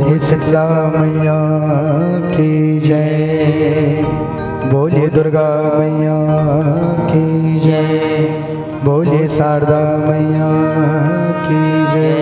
बोलिए शीतला मैया की जय, बोलिए दुर्गा मैया की जय, बोलिए शारदा मैया की जय।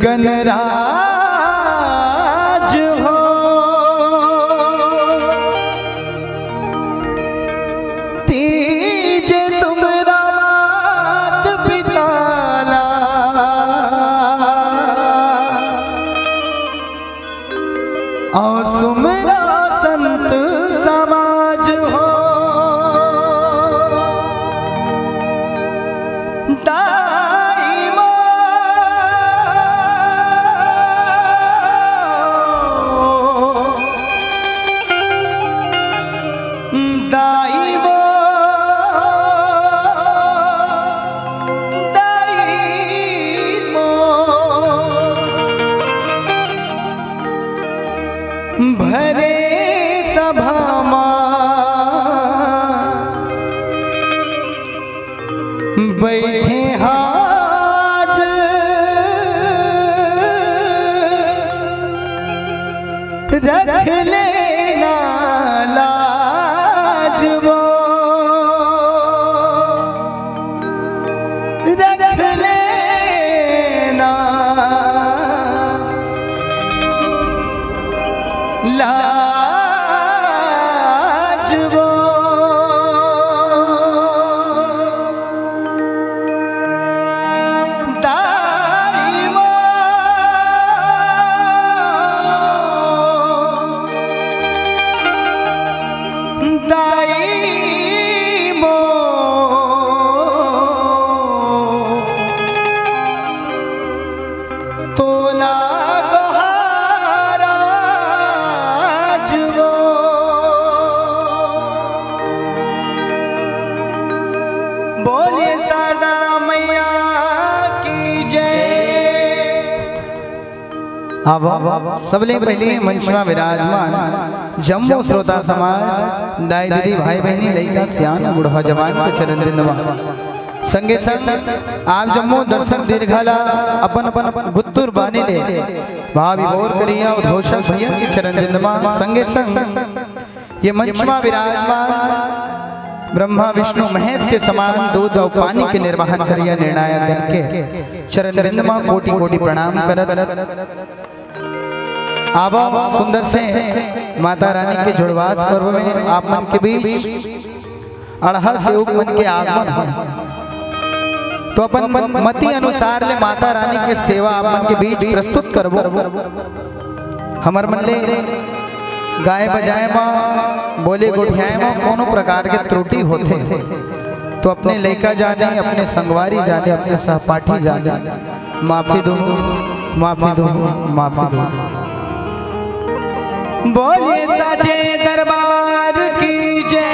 गणराज हो तीजे सुमरा मात पिताला, और सुमरा संत समाज हो। भरे सभा बैठे हाज, रख लेना लाज वो, रख लेना लाज वो। दाइमो दाइमो तोला बोलिए शारदा मैया की जय। अब सबले पहले मंच में विराजमान जम्मू श्रोता समाज, दाई दीदी भाई बहनी लड़का सियान बुढ़वा जवान के चरण बिंदवा संगे संग आप जम्मू दर्शक दीर्घाला अपन अपन गुत्तुर बानी ले भावी बोर करिया उद्घोषक भैया के चरण बिंदवा संगे संग ये मंच में विराजमान ब्रह्मा विष्णु महेश के समान दूध और पानी के निर्वहन करिया निर्णायक गण के चरण बिंद में कोटि कोटि प्रणाम करत आवा सुंदर से माता रानी के जुड़वास पर्व में आप मन के बीच अड़हर से उग मन के आगमन हो, तो अपन मति अनुसार ले माता रानी के सेवा आप मन के बीच प्रस्तुत करबो। हमर मन ले गाय बजाए माँ बोले गुढ़ियाए माँ कोनो प्रकार के त्रुटि होते तो अपने लड़का जाने, अपने संगवारी जाने, अपने सहपाठी जाने माफी दो, माफी दो, माफी दो। बोलिए साचे दरबार की जय।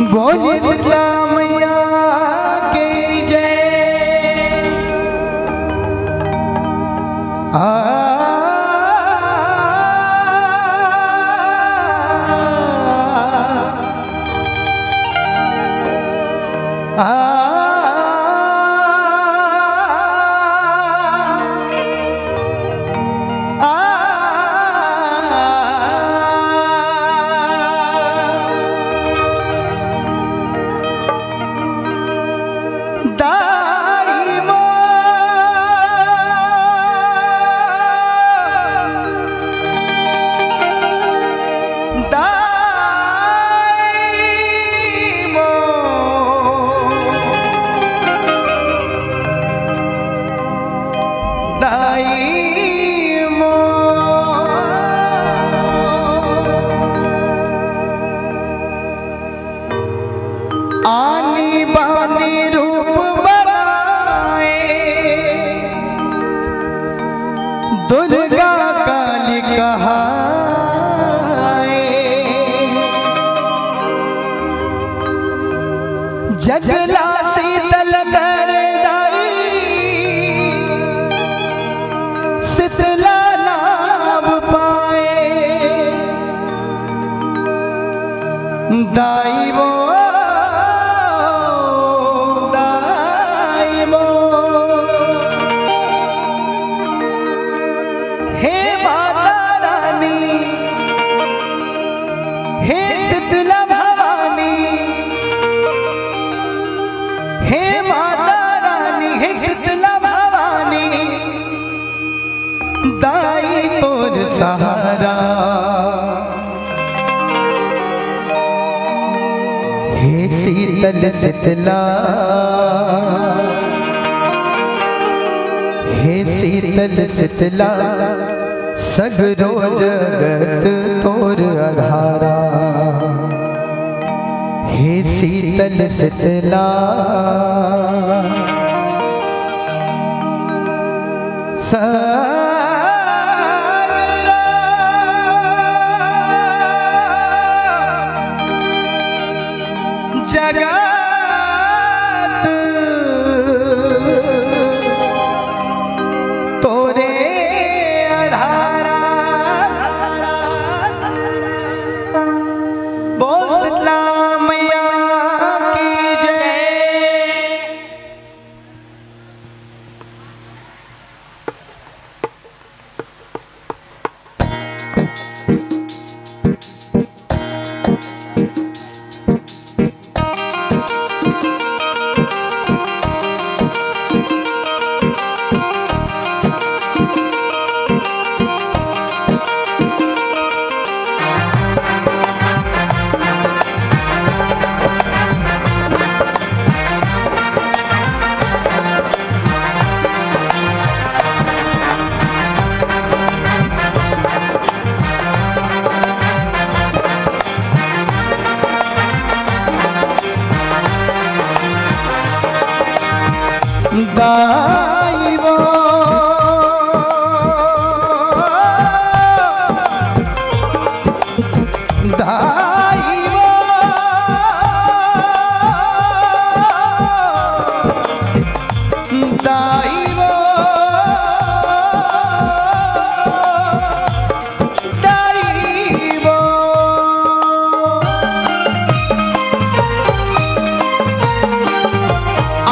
बोलिए शीतला मैया की जय। आनी बानी रूप बनाए दुर्गा काली कहाए, जगला शीतल कर दाई शीतला नाम पाए दाई वो दाई तोर सहारा। हे शीतल शीतला, हे शीतल शीतला, सगरो जगत तोर आधारा। हे शीतल शीतला जगत तोरे आधारा। बोल शीतला मैया की जय। दाई वो दाई वो दाई वो दाई वो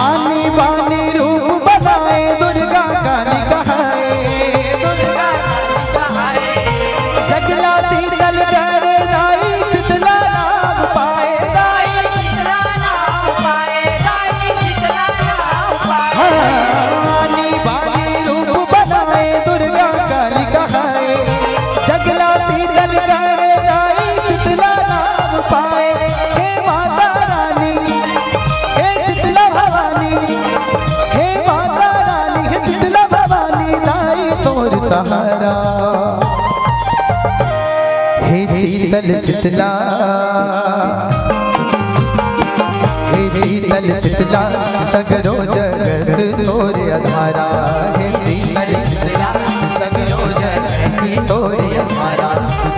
आनी बानी दुर्गा काली कहाए, दुर्गा कहाए, जगला शीतल कर दाई शीतला नाम पाए, दाई शीतला नाम पाए, दाई शीतला नाम पाए। आनी बानी रूप बनाए दुर्गा काली कहाए, जगला शीतल कर दाई शीतला नाम पाए। हे माता रानी, हे शीतला भवानी, हे माता शीतला भवानी, दाई तोर सहारा। हे शीतल शीतला, हे शीतल शीतला, सगरो जगत तोर आधारा। हे शीतल शीतला, सगरो जगत तोर आधारा।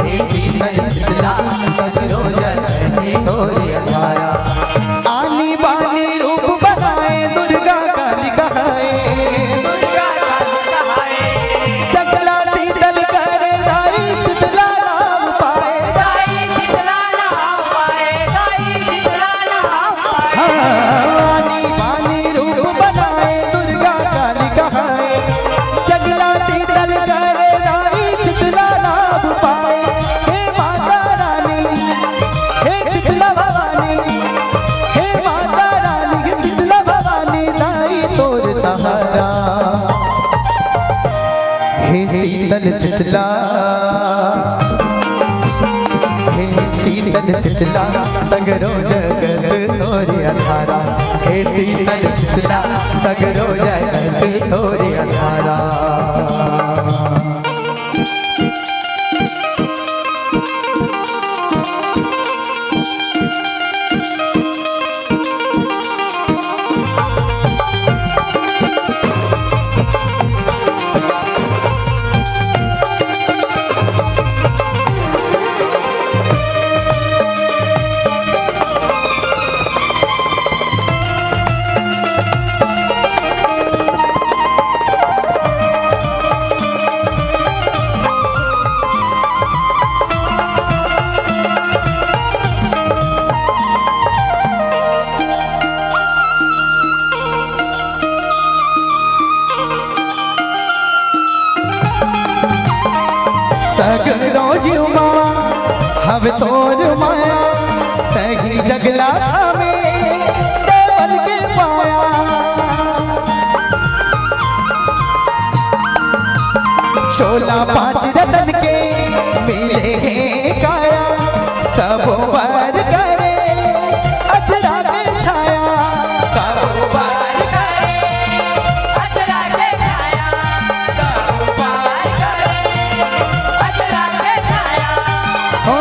हे शीतल शीतला, सगरो जगत तोर आधारा। शीतल शीतला सगरो जगत तोरे अधारा, हे शीतल शीतला सगरो जगत तोरे अधारा। सगरो जुमा हव तोर माया, सही जगला में देवन के पाया। शोला पांच रतन के मिले हैं काया, सब वर करे अचरा के छाया, सब वर करे अचरा के छाया, सब वर करे अचरा के छाया। ओ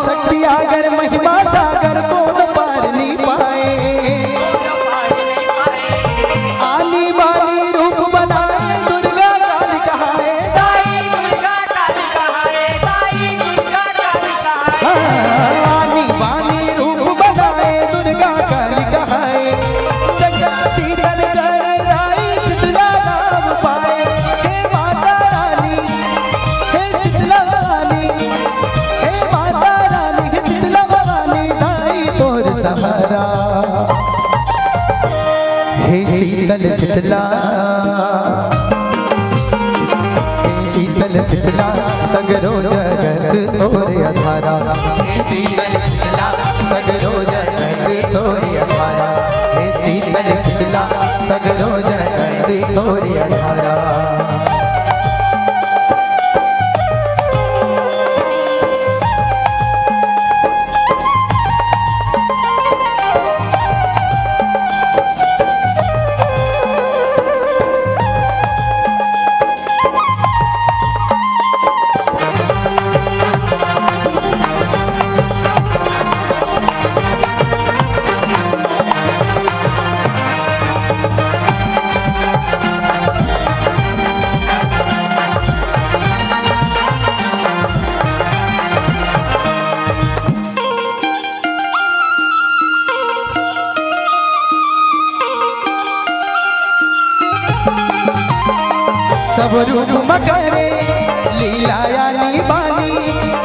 शक्ति आगर महिमा सागर कौन पार नहीं पाए, आली बाली रूप बनाए दुर्गा काली कहाए, दाई दुर्गा काली कहाए, दाई दुर्गा काली कहाए। आली बाली रूप बनाए दुर्गा काली कहाए, जगत शीतल कर राई शीतला नाम पाए। हे माता रानी हे शीतला भवानी, हे माता रानी हे शीतला भवानी, दाई तोर सहारा। हे शीतल शीतला शीतल शीतला सगरो जगत तोरे अधारा, हे शीतल शीतला सगरो जगत तोरे अधारा, हे शीतल शीतला सगरो जगत तोरे अधारा। सब रूप मकरे लीला यानी बानी,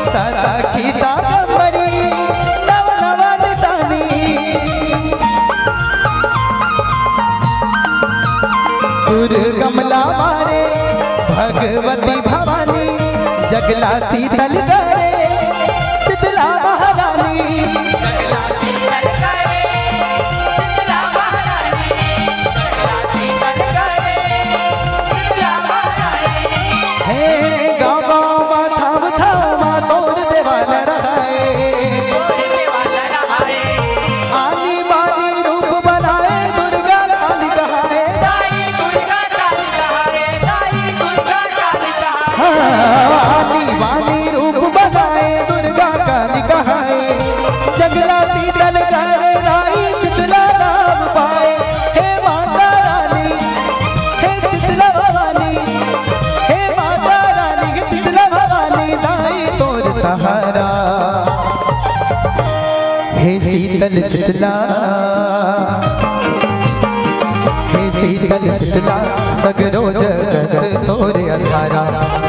सदा की सागंबरी नव नव निशानी। दुर्गमला मारे भगवती भवानी, जगला शीतल करे शीतला महारानी, जगला शीतल करे शीतला महारानी, जगला शीतल करे शीतला महारानी। हे गाँव गाँव थाम थाम तोर देवाल रहाए, आली बाली रूप बनाए दुर्गा काली कहाए, दाई दुर्गा काली कहाए, दाई दुर्गा काली कहाए। आली बाली रूप बनाए दुर्गा काली कहाए, जगला शीतल करे राई शीतला नाम पाए। हे माता रानी हे शीतला भवानी, हे माता रानी हे शीतला भवानी, दाई तोर सहारा। हे शीतल शीतला हे शीतल शीतला सगरो जगत तोरे अधारा,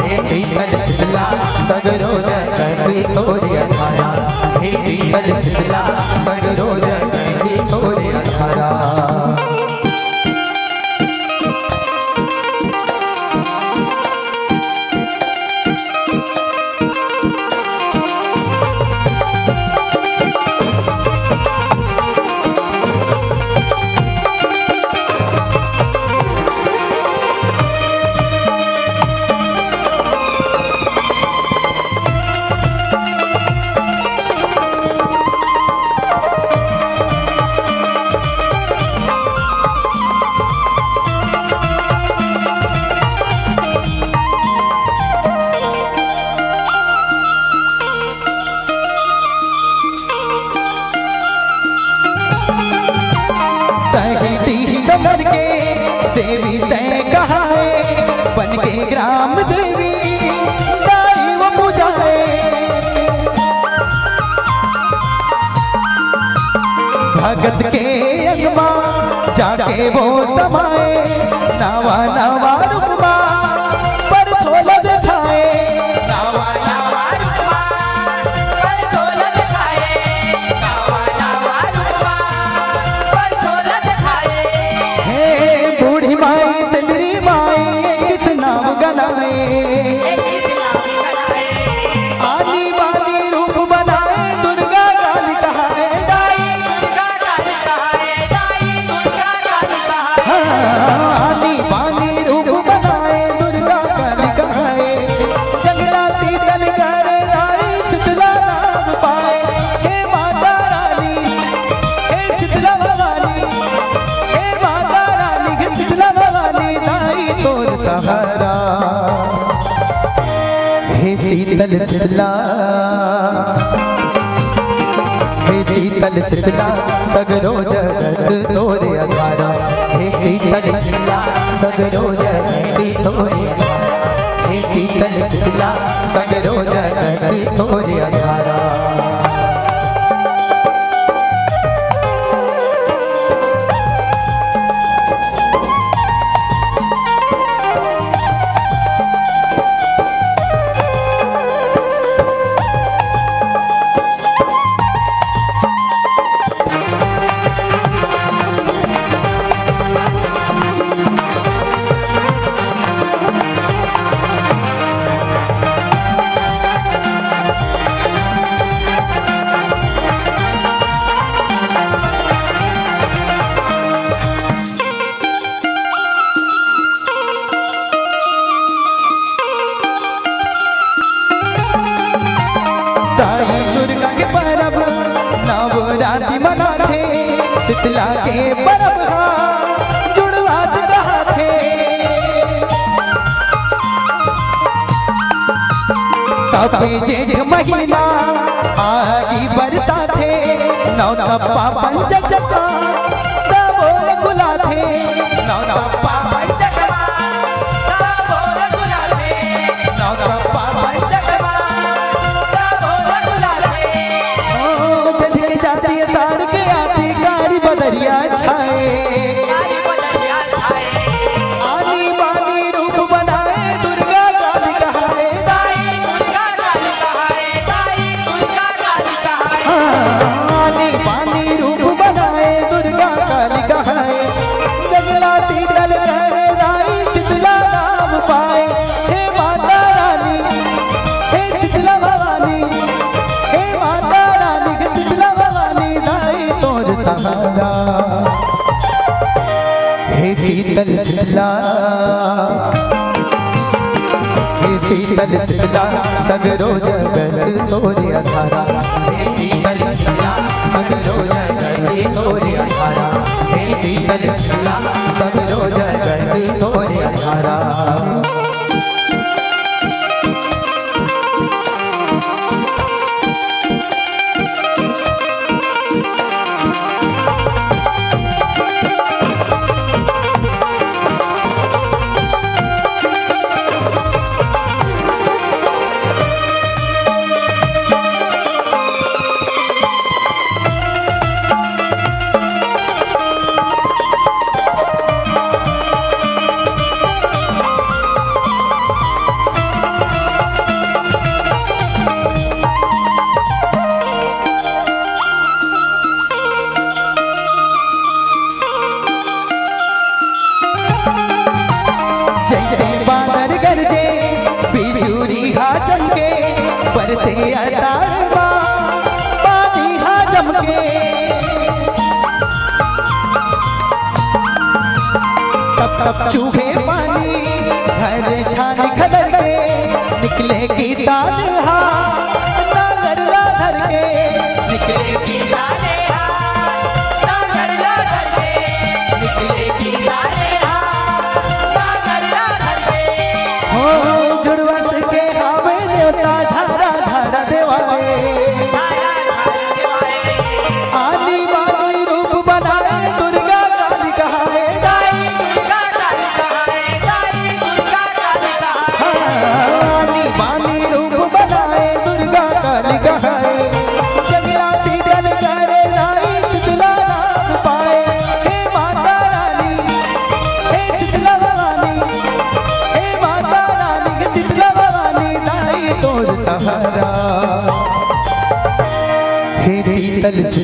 हे शीतल शीतला सगरो जगत तोरे अधारा, हे शीतल शीतला सगरो जगत तोरे अधारा। नगर के देवी तय कहाए, बन के ग्राम देवी दाई वो पूजाए। भगत के अगवा जाके वो समाए, नवा नवा रुकमा पर छोला दिखाए, नवा नवा रुकमा पर छोला दिखाए, नवा नवा रुकमा पर छोला दिखाए। हे बूढ़ी माई तेरी माई किस नाम गनाए, आनी बानी रूप बनाए दुर्गा काली कहाए, दाई दुर्गा काली कहाए, दाई दुर्गा काली कहाए। आनी बानी रूप बनाए दुर्गा काली कहाए, जगराती तल कर राई शीतला नाम पाए। हे माता रानी हे शीतला भवानी, हे माता रानी हे शीतला भवानी, दाई तोर सहारा। हे शीतल शीतला, हे शीतल शीतला सगरो जगत तोरे आधारा, हे शीतल शीतला सगरो जगत तोरे आधारा, हे शीतल शीतला सगरो जगत तोरे आधारा। दाई दुर्गा के परब नवरात्रि मनाथे, शीतला के परब जुड़वा थे। तपे जेठ महीना आगी बरसा थे, नौ नप्पा पंचचका सबोर गुला थे, नौ नप्पा पंचचका सबोर गुला थे, नौ नप्पा पंचचका सबोर गुला थे। ओ जठे जाती तार के आती कारी बदरिया छाए, आनी बानी रूप बनाए दुर्गा काली कहाए, दाई दुर्गा काली कहाए, दाई दुर्गा काली कहाए। आनी बानी रूप बनाए दुर्गा काली कहाए, जगराती तल कर राई शीतला नाम पाए। हे माता रानी हे शीतला भवानी, हे माता रानी हे शीतला भवानी, दाई तोर सहारा। हे शीतल शीतला, हे शीतल शीतला सगरो जगत तोरे आधारा, हे शीतल शीतला सगरो जगत तोरे आधारा, हे शीतल शीतला सगरो जगत तोरे आधारा। चमके बरसे अतारवा पानी हा जमके तब तब चूहे पानी घर छान खदर के निकले की तानहा नागर धर के निकले की तानहा नागर धर के निकले की तानहा नागर धर के हो जुड़वत के हावे देवता धारा धारा देवाए आदि वाली रूप बनाए दुर्गा काली कहाए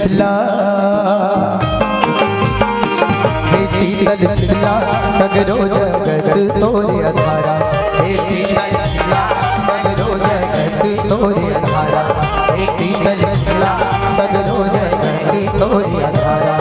शीतला हे शीतल शीतला सगरो जगत तोरे आधारा हे शीतल शीतला सगरो जगत तोरे आधारा हे शीतल शीतला सगरो जगत तोरे आधारा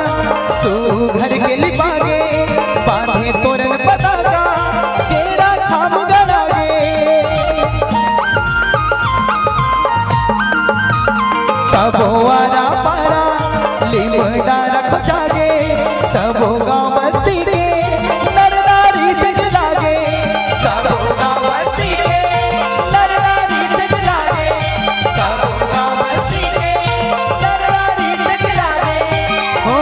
घर के लिपागे बांधे तोरण पताका केरा खाम गरागे सबो आरा पारा लिमड़ा रख जागे सबो गाँव बस्ती के नर नारी जग लागे सबो गाँव बस्ती के नर नारी जग लागे सबो गाँव बस्ती के नर नारी जग लागे हो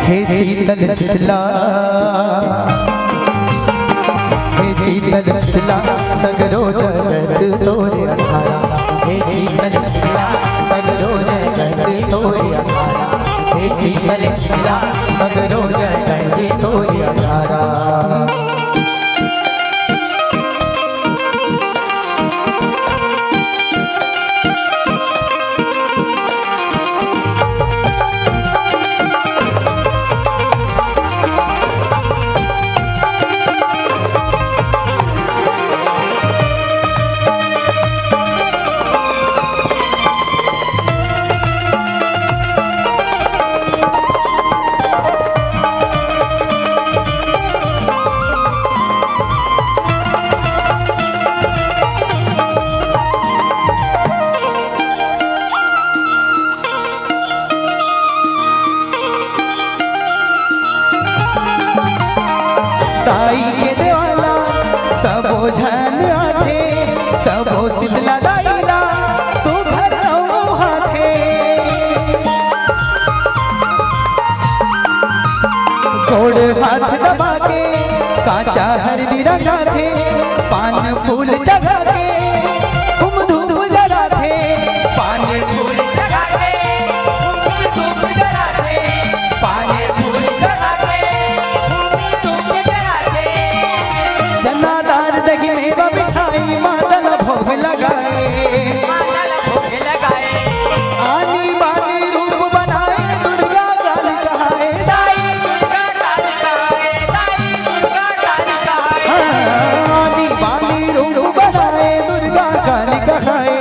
हे शीतल शीतला हे शीतल शीतला सगरो जगत तोरे आधारा हे शीतल शीतला सगरो जगत तोरे आधारा हे शीतल शीतला सगरो जगत तोरे आधारा ताई के देवाला सबो झन आथे सबो शीतला दाईला तू घर हाथे गोड़ हाथ दबा के काचा हरदी रंगा थे पान फूल जगा के धूम धूम जरा थे पान फूल जगा के धूम धूम जरा थे पान फूल जगा के जनादार दही मेवा मिठाई माता भोग लगाए आनी बानी रूप बनाए दुर्गा काली कहाए आनी बानी रूप बनाए दुर्गा काली कहाए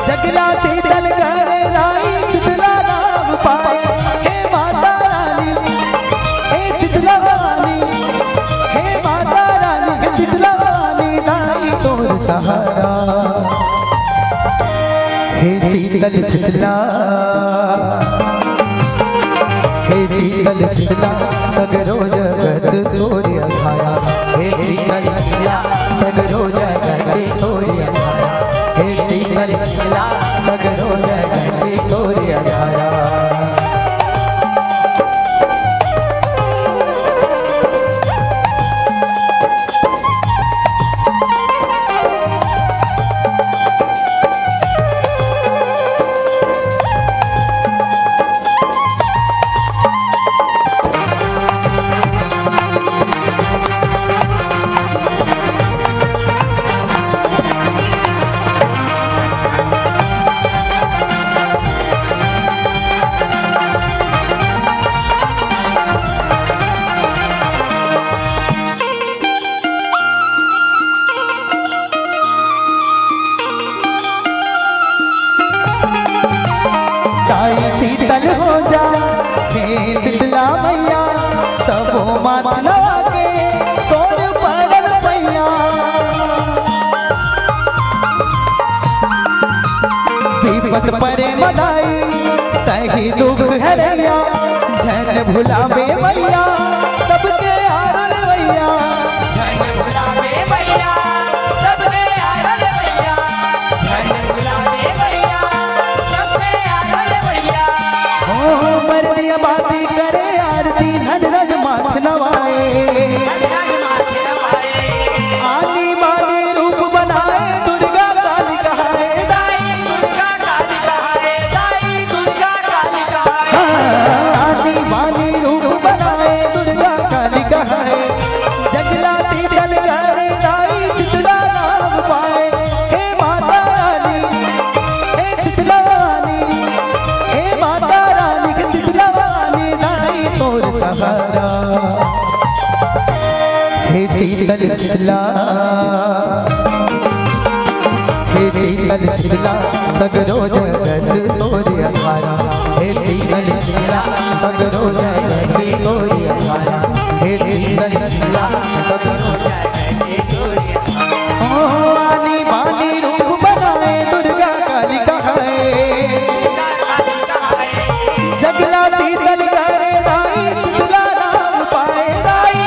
जगला शीतल करे राई शीतला नाम पाए हे माता रानी हे शीतला रानी हे माता रानी शीतला तोर सहारा हे शीतल शीतला हे शीतल शीतला सगरो जगत तोरे आधारा हे शीतल शीतला सगरो जगत तोरे आधारा हे शीतल शीतला सगरो जगत तोरे आधारा किस्मत परे मदाई तही दुख हरैया धन भुलावे मैया सबके आरल मैया धन भुलावे मैया सबके आरल मैया धन भुलावे मैया सबके आरल मैया ओ मर्दिया बाती करे आरती धन रज माथ नवाए आनी बानी रूप बनाए दुर्गा काली कहाए दाई दुर्गा काली कहाए दाई दुर्गा काली कहाए आनी बानी रूप बनाए दुर्गा काली कहाए जगलाती जल करे दाई चितला नाम पाए हे माता रानी हे चितला रानी हे माता रानी के चितला रानी दाई तोर सहारा हे शीतल शीतला हे शीतल शीतला सगरो जगत तोरे अखारा हे शीतल शीतला सगरो जगत तोरे अखारा हे शीतल शीतला सगरो जगत तोरे अखारा ओ आनी बानी रूप बनाए दुर्गा काली कहाए जगला शीतल करे दाई शीतला नाम पाए दाई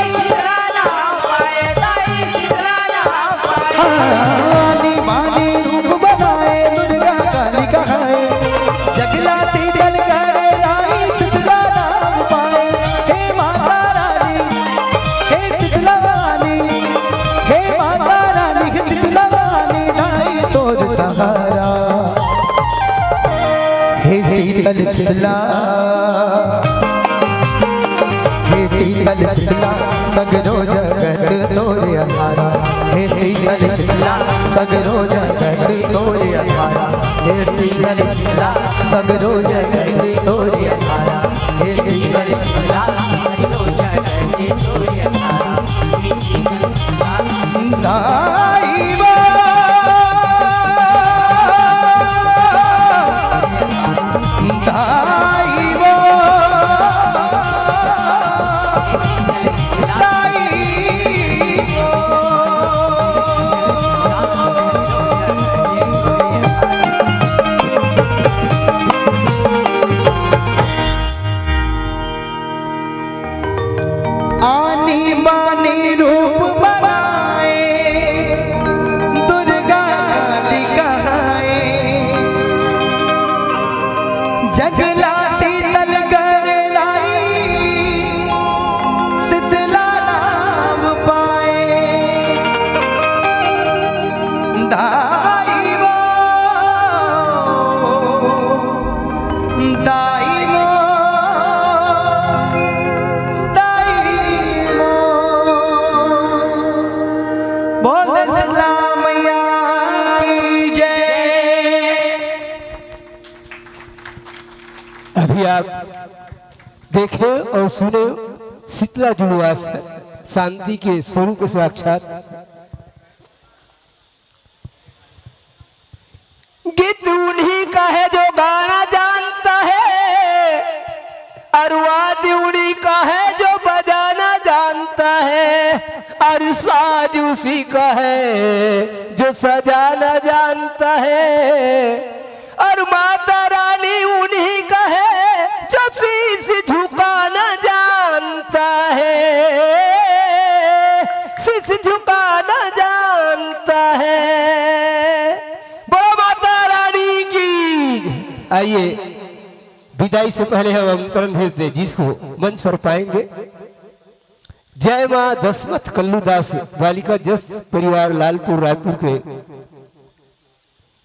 आनी बानी रूप बनाए दुर्गा काली कहाए जगला शीतल करे दाई शीतला नाम पाए हे माता रानी हे शीतला रानी हे माता रानी हे शीतला रानी दाई तोर सहारा हे शीतल शीतला हे शीतल शीतला सगरो जगत तोरे अखारा हे शीतल शीतला सगरो जगत तोरे अखारा हे शीतल शीतला सगरो जगत तोरे अखारा हे शीतल शीतला सगरो जगत तोरे अखारा दाई बा दाई बा आनी बानी रूप बनाए दुर्गा काली कहाए जगला शीतल करे दाई शीतला नाम पाए दाई वो दाई वो बोल शीतला मैया की जय। अभी आप देखे और सुने शीतला जुलूस शांति के स्वरूप साक्षात गीत उन्हीं का है जो गाना जानता है और वाद्य उन्हीं का है जो बजाना जानता है और साज उसी का है जो सजाना जानता है और माता रानी उन्हीं का है जो शीश झुकाना जानता है शीश झुकाना जानता है वो माता रानी की। आइए विदाई से पहले हम अंतरण भेज दे जिसको मंच पर पाएंगे। जय मां दशमत कल्लूदास बालिका जस परिवार लालपुर रायपुर के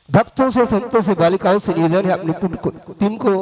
भक्तों से संतों से बालिकाओं से निवेदन है अपनी टीम को